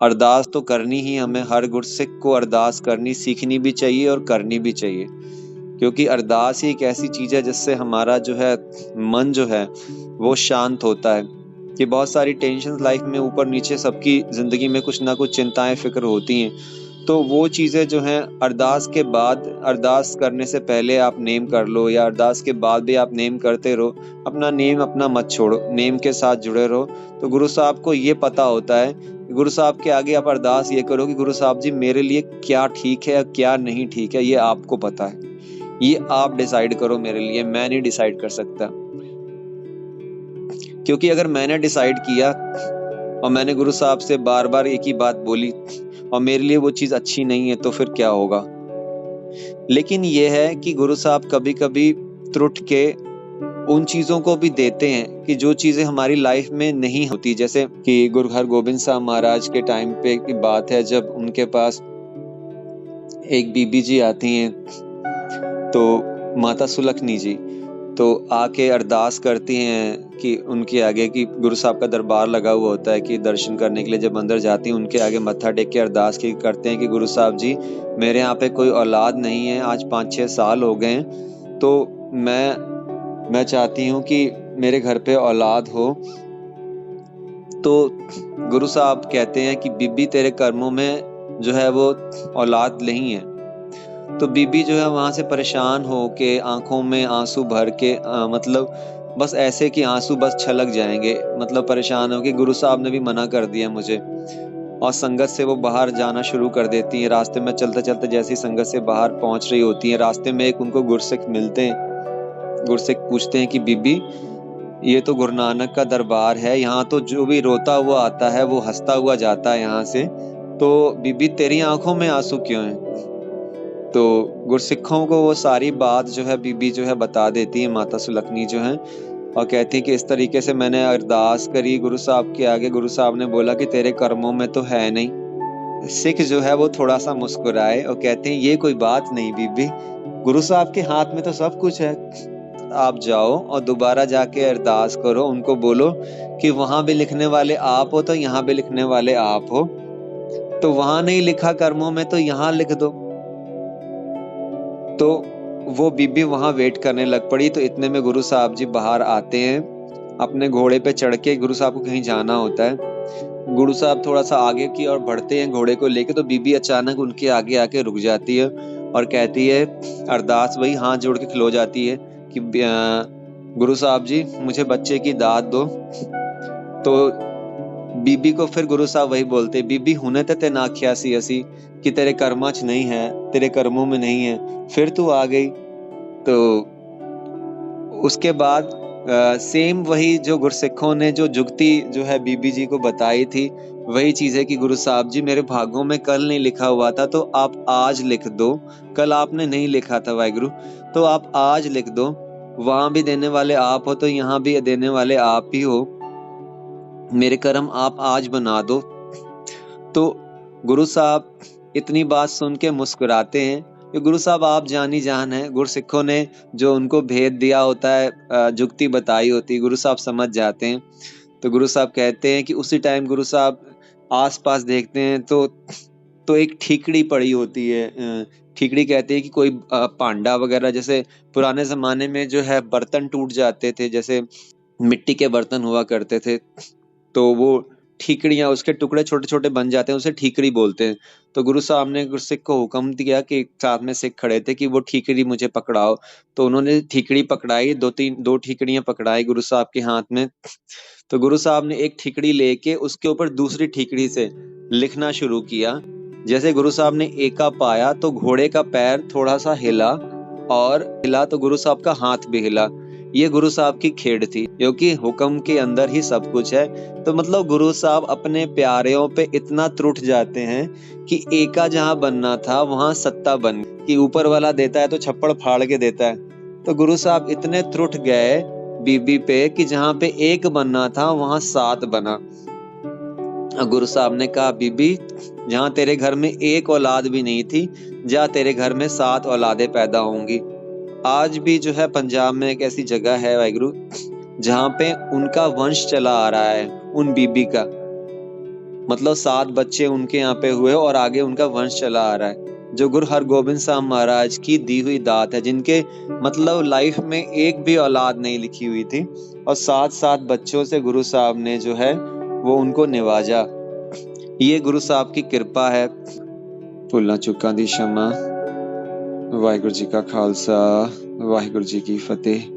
अरदास तो करनी ही हमें, हर गुरसिख को अरदास करनी सीखनी भी चाहिए और करनी भी चाहिए, क्योंकि अरदास ही एक ऐसी चीज है जिससे हमारा जो है मन जो है वो शांत होता है। कि बहुत सारी टेंशन लाइफ में ऊपर नीचे सबकी जिंदगी में कुछ ना कुछ चिंताएं फिक्र होती हैं, तो वो चीजें जो हैं अरदास के बाद, अरदास करने से पहले आप नेम कर लो या अरदास के बाद भी आप नेम करते रहो। अपना नेम अपना मत छोड़ो, नेम के साथ जुड़े रहो। तो गुरु साहब को ये पता होता है, गुरु साहब के आगे आप अरदास ये करो कि गुरु साहब जी मेरे लिए क्या ठीक है क्या नहीं ठीक है, ये आपको पता है, ये आप डिसाइड करो मेरे लिए, मैं नहीं डिसाइड कर सकता। क्योंकि अगर मैंने डिसाइड किया और मैंने गुरु साहब से बार बार एक ही बात बोली और मेरे लिए वो चीज अच्छी नहीं है, तो फिर क्या होगा। लेकिन ये है कि गुरु साहब कभी कभी त्रुट के उन चीजों को भी देते हैं कि जो चीजें हमारी लाइफ में नहीं होती। जैसे कि गुरु हरगोबिंद साहब महाराज के टाइम पे की बात है, जब उनके पास एक बीबी जी आती हैं, तो माता सुलखनी जी, तो आके अरदास करती हैं कि उनके आगे कि गुरु साहब का दरबार लगा हुआ होता है कि दर्शन करने के लिए जब अंदर जाती हैं उनके आगे मत्था टेक के अरदास की करते हैं कि गुरु साहब जी मेरे यहाँ पे कोई औलाद नहीं है, आज 5-6 साल हो गए हैं, तो मैं चाहती हूँ कि मेरे घर पे औलाद हो। तो गुरु साहब कहते हैं कि बीबी तेरे कर्मों में जो है वो औलाद नहीं है। तो बीबी जो है वहां से परेशान हो के आंखों में आंसू भर के मतलब बस ऐसे कि आंसू बस छलक जाएंगे, मतलब परेशान हो के गुरु साहब ने भी मना कर दिया मुझे, और संगत से वो बाहर जाना शुरू कर देती हैं। रास्ते में चलते चलते जैसी संगत से बाहर पहुंच रही होती हैं, रास्ते में एक उनको गुरसिख मिलते हैं। गुरसिख पूछते हैं कि बीबी ये तो गुरु नानक का दरबार है, यहाँ तो जो भी रोता हुआ आता है वो हंसता हुआ जाता है यहाँ से, तो बीबी तेरी आंखों में आंसू क्यों हैं। तो गुरसिखों को वो सारी बात जो है बीबी जो है बता देती है, माता सुलखनी जो है, और कहती है कि इस तरीके से मैंने अरदास करी गुरु साहब के आगे, गुरु साहब ने बोला कि तेरे कर्मों में तो है नहीं। सिख जो है वो थोड़ा सा मुस्कुराए और कहते हैं ये कोई बात नहीं बीबी, गुरु साहब के हाथ में तो सब कुछ है, आप जाओ और दोबारा जाके अरदास करो, उनको बोलो कि वहां भी लिखने वाले आप हो तो यहाँ भी लिखने वाले आप हो, तो वहां नहीं लिखा कर्मों में तो यहाँ लिख दो। तो वो बीबी वहां वेट करने लग पड़ी। तो इतने में गुरु साहब जी बाहर आते हैं अपने घोड़े पे चढ़ के, गुरु साहब को कहीं जाना होता है। गुरु साहब थोड़ा सा आगे की ओर बढ़ते हैं घोड़े को लेके, तो बीबी अचानक उनके आगे आके रुक जाती है और कहती है, अरदास वही हाथ जोड़ के खलो जाती है कि गुरु साहब जी मुझे बच्चे की दाद दो। तो बीबी को फिर गुरु साहब वही बोलते, बीबी हुने ते ना आख्या सी असी कि तेरे कर्मा च नहीं है, तेरे कर्मों में नहीं है, फिर तू आ गई। तो उसके बाद सेम वही जो गुरसिखों ने जो जुगती जो है बीबी जी को बताई थी, वही चीज है कि गुरु साहब जी मेरे भागों में कल नहीं लिखा हुआ था तो आप आज लिख दो, कल आपने नहीं लिखा था वाहिगुरु, तो आप आज लिख दो, वहां भी देने वाले आप हो तो यहाँ भी देने वाले आप ही हो, मेरे कर्म आप आज बना दो। तो गुरु साहब इतनी बात सुन के मुस्कुराते हैं कि गुरु साहब आप जानी जान है, गुरसिखों ने जो उनको भेद दिया होता है, जुक्ति बताई होती है, गुरु साहब समझ जाते हैं। तो गुरु साहब कहते हैं कि उसी टाइम गुरु साहब आसपास देखते हैं तो एक ठीकड़ी पड़ी होती है। ठीकड़ी कहते हैं कि कोई पांडा वगैरह, जैसे पुराने जमाने में जो है बर्तन टूट जाते थे, जैसे मिट्टी के बर्तन हुआ करते थे, तो वो ठीकड़ियां उसके टुकड़े छोटे छोटे बन जाते हैं, उसे ठीकड़ी बोलते हैं। तो गुरु साहब ने गुरसिख को हुक्म दिया कि साथ में सिख खड़े थे कि वो ठीकड़ी मुझे पकड़ाओ। तो उन्होंने ठीकड़ी पकड़ाई, दो ठीकड़ियां पकड़ाई गुरु साहब के हाथ में। तो गुरु साहब ने एक ठीकड़ी लेके उसके ऊपर दूसरी ठीकड़ी से लिखना शुरू किया। जैसे गुरु साहब ने एका पाया तो घोड़े का पैर थोड़ा सा हिला, और हिला तो गुरु साहब का हाथ भी हिला। ये गुरु साहब की खेड़ थी, क्योंकि हुक्म के अंदर ही सब कुछ है। तो मतलब गुरु साहब अपने प्यारेयों पे इतना त्रुट जाते हैं कि एका जहां बनना था वहां सत्ता बन, कि ऊपर वाला देता है तो छप्पड़ फाड़ के देता है। तो गुरु साहब इतने त्रुट गए बीबी पे कि जहां पे एक बनना था वहां 7 बना। गुरु साहब ने कहा, बीबी जहां तेरे घर में एक औलाद भी नहीं थी, जहां तेरे घर में 7 औलादें पैदा होंगी। आज भी जो है पंजाब में एक ऐसी जगह है वाहिगुरु, जहां पे उनका वंश चला आ रहा है, उन बीबी का। मतलब 7 बच्चे उनके यहाँ पे हुए और आगे उनका वंश चला आ रहा है, जो गुरु हरगोबिंद साहब महाराज की दी हुई दात है, जिनके मतलब लाइफ में एक भी औलाद नहीं लिखी हुई थी और 7 बच्चों से गुरु साहब ने जो है वो उनको निवाजा। ये गुरु साहब की कृपा है। भुल्लां चुकां दी क्षमा। वाहिगुरु जी का खालसा, वाहिगुरु जी की फतेह।